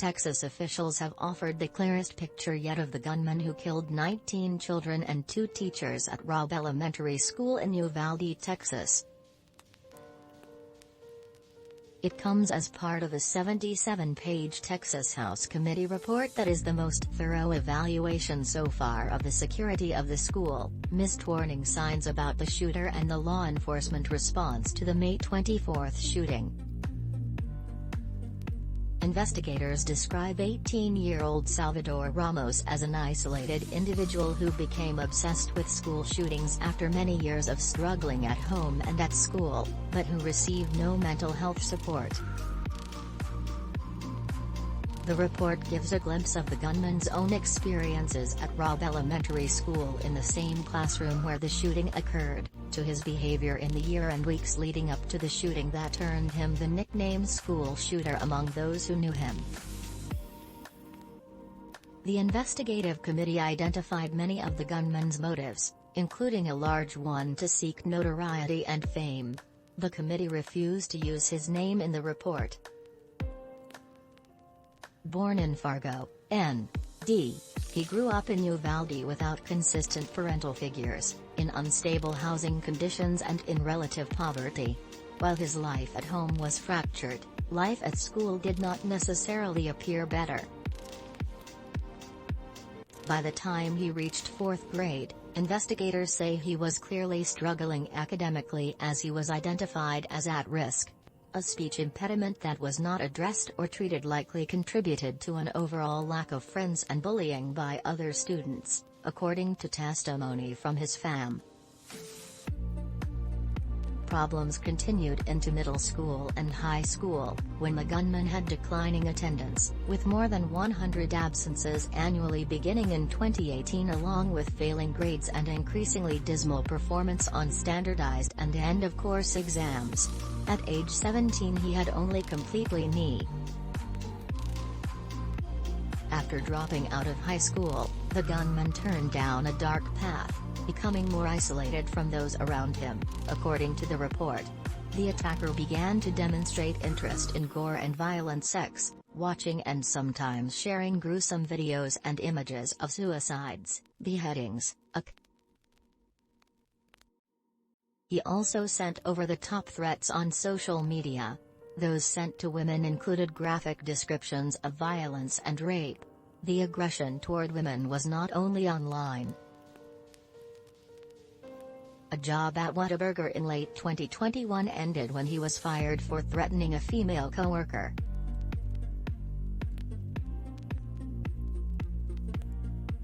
Texas officials have offered the clearest picture yet of the gunman who killed 19 children and 2 teachers at Robb Elementary School in Uvalde, Texas. It comes as part of a 77-page Texas House Committee report that is the most thorough evaluation so far of the security of the school, missed warning signs about the shooter and the law enforcement response to the May 24 shooting. Investigators describe 18-year-old Salvador Ramos as an isolated individual who became obsessed with school shootings after many years of struggling at home and at school, but who received no mental health support. The report gives a glimpse of the gunman's own experiences at Robb Elementary School in the same classroom where the shooting occurred, to his behavior in the year and weeks leading up to the shooting that earned him the nickname school shooter among those who knew him. The investigative committee identified many of the gunman's motives, including a large one to seek notoriety and fame. The committee refused to use his name in the report. Born in Fargo, N.D., he grew up in Uvalde without consistent parental figures, in unstable housing conditions and in relative poverty. While his life at home was fractured, life at school did not necessarily appear better. By the time he reached 4th grade, investigators say he was clearly struggling academically as he was identified as at risk. A speech impediment that was not addressed or treated likely contributed to an overall lack of friends and bullying by other students, according to testimony from his fam. Problems continued into middle school and high school, when the gunman had declining attendance, with more than 100 absences annually beginning in 2018 along with failing grades and increasingly dismal performance on standardized and end-of-course exams. At age 17 he had only completely knee. After dropping out of high school, the gunman turned down a dark path, becoming more isolated from those around him, according to the report. The attacker began to demonstrate interest in gore and violent sex, watching and sometimes sharing gruesome videos and images of suicides, beheadings, He also sent over-the-top threats on social media. Those sent to women included graphic descriptions of violence and rape. The aggression toward women was not only online. A job at Whataburger in late 2021 ended when he was fired for threatening a female coworker.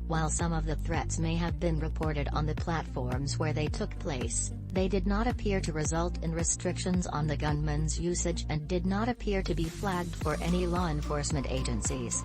While some of the threats may have been reported on the platforms where they took place, they did not appear to result in restrictions on the gunman's usage and did not appear to be flagged for any law enforcement agencies.